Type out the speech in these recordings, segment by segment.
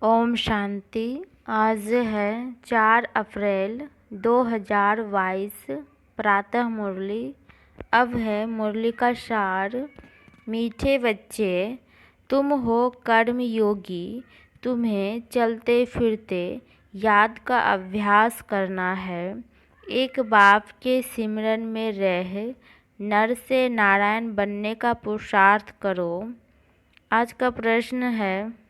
ओम शांति। आज है 4 अप्रैल 2022। प्रातः मुरली। अब है मुरली का सार। मीठे बच्चे, तुम हो कर्म योगी। तुम्हें चलते फिरते याद का अभ्यास करना है। एक बाप के सिमरन में रह नर से नारायण बनने का पुरुषार्थ करो। आज का प्रश्न है,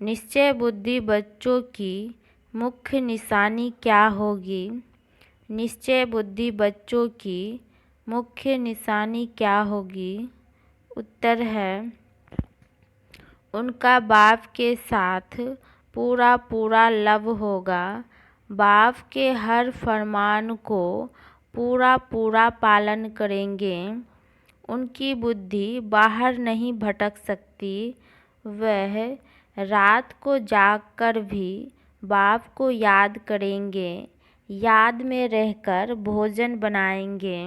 निश्चय बुद्धि बच्चों की मुख्य निशानी क्या होगी? निश्चय बुद्धि बच्चों की मुख्य निशानी क्या होगी? उत्तर है, उनका बाप के साथ पूरा लव होगा। बाप के हर फरमान को पूरा पालन करेंगे। उनकी बुद्धि बाहर नहीं भटक सकती। वह रात को जागकर भी बाप को याद करेंगे। याद में रहकर भोजन बनाएंगे।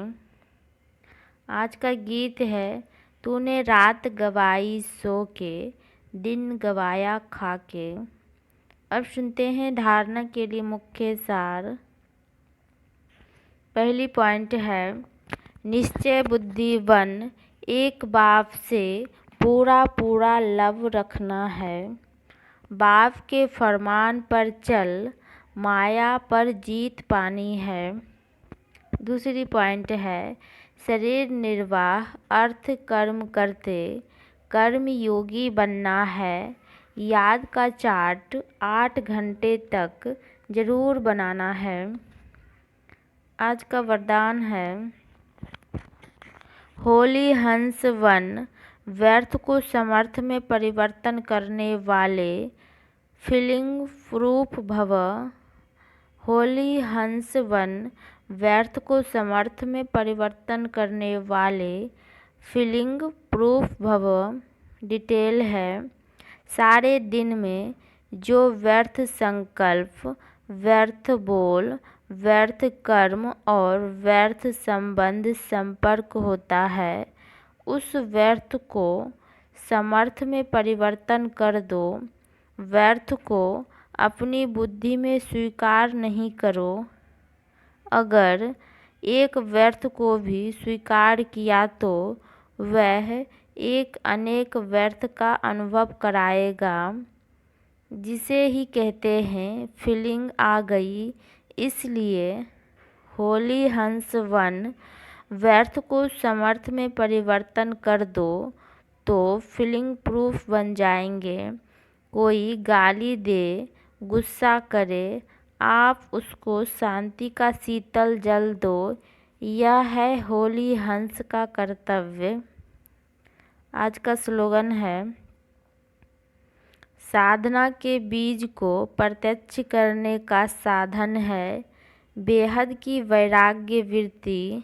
आज का गीत है, तूने रात गवाई सो के, दिन गवाया खा के। अब सुनते हैं धारणा के लिए मुख्य सार। पहली पॉइंट है, निश्चय बुद्धि वन एक बाप से पूरा लव रखना है। बाप के फरमान पर चल माया पर जीत पानी है। दूसरी पॉइंट है, शरीर निर्वाह अर्थ कर्म करते कर्म योगी बनना है। याद का चार्ट 8 घंटे तक जरूर बनाना है। आज का वरदान है, होली हंस वन व्यर्थ को समर्थ में परिवर्तन करने वाले फीलिंग प्रूफ भव। होली हंस वन व्यर्थ को समर्थ में परिवर्तन करने वाले फीलिंग प्रूफ भव। डिटेल है, सारे दिन में जो व्यर्थ संकल्प, व्यर्थ बोल, व्यर्थ कर्म और व्यर्थ संबंध संपर्क होता है, उस व्यर्थ को समर्थ में परिवर्तन कर दो। व्यर्थ को अपनी बुद्धि में स्वीकार नहीं करो। अगर एक व्यर्थ को भी स्वीकार किया तो वह एक अनेक व्यर्थ का अनुभव कराएगा, जिसे ही कहते हैं फीलिंग आ गई। इसलिए होली हंस वन व्यर्थ को समर्थ में परिवर्तन कर दो तो फीलिंग प्रूफ बन जाएंगे। कोई गाली दे, गुस्सा करे, आप उसको शांति का शीतल जल दो। यह है होली हंस का कर्तव्य। आज का स्लोगन है, साधना के बीज को प्रत्यक्ष करने का साधन है बेहद की वैराग्य वृत्ति।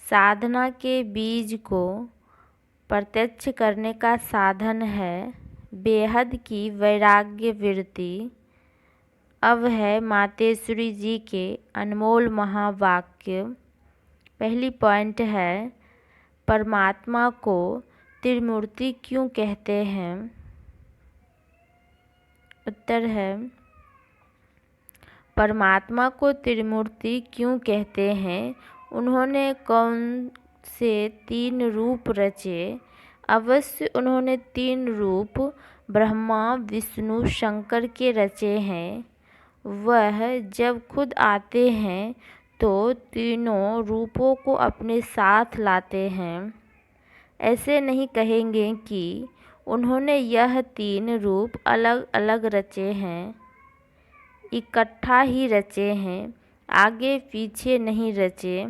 साधना के बीज को प्रत्यक्ष करने का साधन है बेहद की वैराग्य वृत्ति। अब है मातेश्वरी जी के अनमोल महावाक्य। पहली पॉइंट है, परमात्मा को त्रिमूर्ति क्यों कहते हैं? उत्तर है, परमात्मा को त्रिमूर्ति क्यों कहते हैं? उन्होंने कौन से 3 रूप रचे? अवश्य उन्होंने 3 रूप ब्रह्मा विष्णु शंकर के रचे हैं। वह जब खुद आते हैं तो तीनों रूपों को अपने साथ लाते हैं। ऐसे नहीं कहेंगे कि उन्होंने यह 3 रूप अलग अलग रचे हैं, इकट्ठा ही रचे हैं, आगे पीछे नहीं रचे।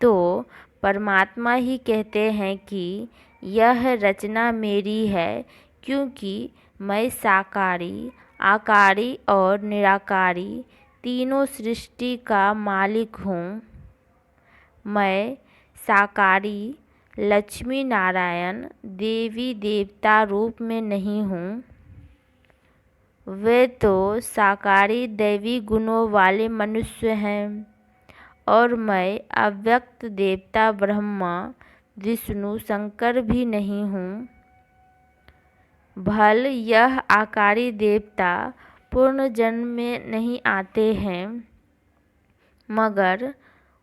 तो परमात्मा ही कहते हैं कि यह रचना मेरी है, क्योंकि मैं साकारी, आकारी और निराकारी तीनों सृष्टि का मालिक हूँ। मैं साकारी लक्ष्मी नारायण देवी देवता रूप में नहीं हूँ। वे तो साकारी दैवी गुणों वाले मनुष्य हैं और मैं अव्यक्त देवता ब्रह्मा विष्णु शंकर भी नहीं हूँ। भल यह आकारी देवता पूर्ण जन्म में नहीं आते हैं, मगर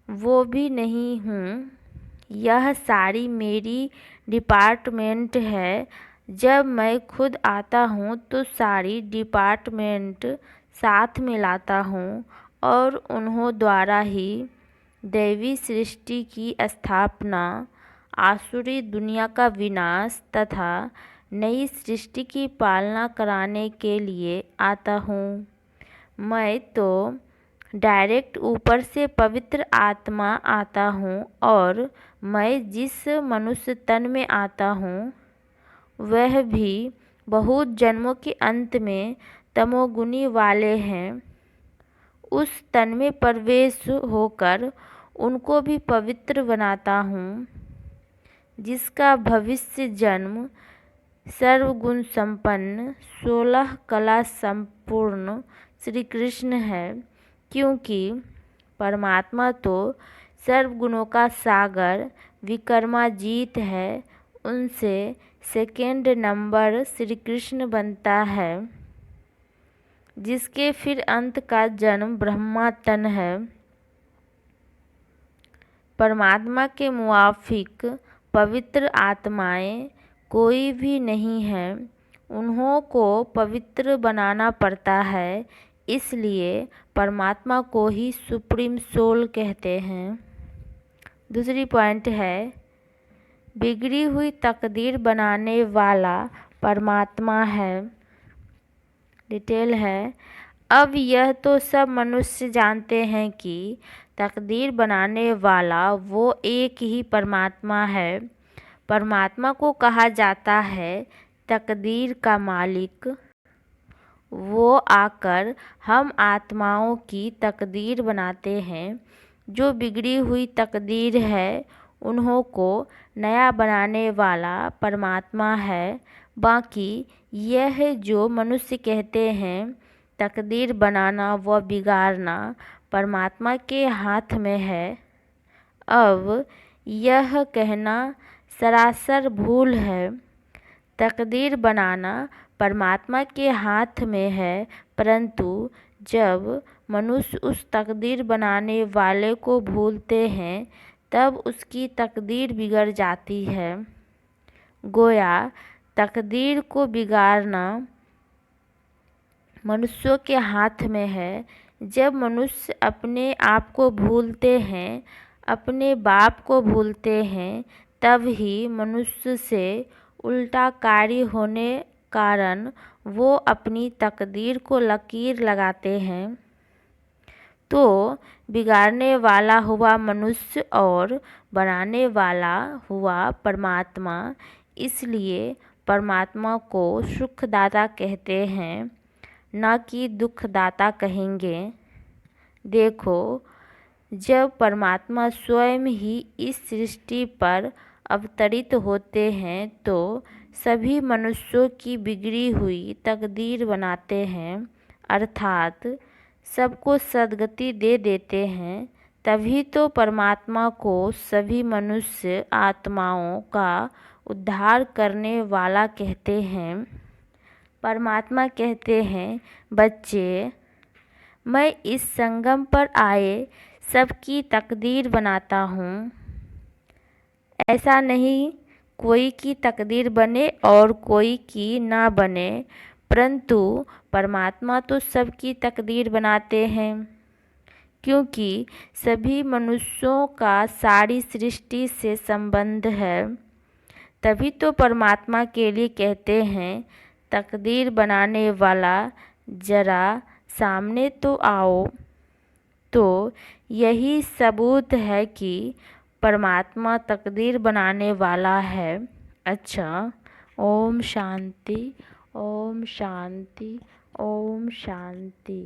वो भी नहीं हूँ। यह सारी मेरी डिपार्टमेंट है। जब मैं खुद आता हूँ तो सारी डिपार्टमेंट साथ में लाता हूँ और उन्हों द्वारा ही दैवी सृष्टि की स्थापना, आसुरी दुनिया का विनाश तथा नई सृष्टि की पालना कराने के लिए आता हूँ। मैं तो डायरेक्ट ऊपर से पवित्र आत्मा आता हूँ और मैं जिस मनुष्य तन में आता हूँ वह भी बहुत जन्मों के अंत में तमोगुणी वाले हैं। उस तन में प्रवेश होकर उनको भी पवित्र बनाता हूँ, जिसका भविष्य जन्म सर्वगुण संपन्न 16 कला संपूर्ण श्री कृष्ण है, क्योंकि परमात्मा तो सर्वगुणों का सागर विक्रमाजीत है। उनसे सेकेंड नंबर श्री कृष्ण बनता है, जिसके फिर अंत का जन्म ब्रह्मा तन है। परमात्मा के मुवाफिक पवित्र आत्माएं कोई भी नहीं है। उन्हों को पवित्र बनाना पड़ता है, इसलिए परमात्मा को ही सुप्रीम सोल कहते हैं। दूसरी पॉइंट है, बिगड़ी हुई तकदीर बनाने वाला परमात्मा है। डिटेल है, अब यह तो सब मनुष्य जानते हैं कि तकदीर बनाने वाला वो एक ही परमात्मा है। परमात्मा को कहा जाता है तकदीर का मालिक। वो आकर हम आत्माओं की तकदीर बनाते हैं। जो बिगड़ी हुई तकदीर है उन्हों को नया बनाने वाला परमात्मा है। बाकी यह जो मनुष्य कहते हैं तकदीर बनाना व बिगाड़ना परमात्मा के हाथ में है, अब यह कहना सरासर भूल है। तकदीर बनाना परमात्मा के हाथ में है, परंतु जब मनुष्य उस तकदीर बनाने वाले को भूलते हैं तब उसकी तकदीर बिगड़ जाती है। गोया तकदीर को बिगाड़ना मनुष्यों के हाथ में है। जब मनुष्य अपने आप को भूलते हैं, अपने बाप को भूलते हैं, तब ही मनुष्य से उल्टा कार्य होने कारण वो अपनी तकदीर को लकीर लगाते हैं। तो बिगाड़ने वाला हुआ मनुष्य और बनाने वाला हुआ परमात्मा, इसलिए परमात्मा को सुखदाता कहते हैं, न कि दुखदाता कहेंगे। देखो, जब परमात्मा स्वयं ही इस सृष्टि पर अवतरित होते हैं तो सभी मनुष्यों की बिगड़ी हुई तकदीर बनाते हैं, अर्थात सबको सद्गति दे देते हैं। तभी तो परमात्मा को सभी मनुष्य आत्माओं का उद्धार करने वाला कहते हैं। परमात्मा कहते हैं, बच्चे, मैं इस संगम पर आए सबकी तकदीर बनाता हूँ। ऐसा नहीं कोई की तकदीर बने और कोई की ना बने, परंतु परमात्मा तो सबकी तकदीर बनाते हैं, क्योंकि सभी मनुष्यों का सारी सृष्टि से संबंध है। तभी तो परमात्मा के लिए कहते हैं, तकदीर बनाने वाला जरा सामने तो आओ। तो यही सबूत है कि परमात्मा तकदीर बनाने वाला है। अच्छा, ओम शांति, ओम शांति, ओम शांति।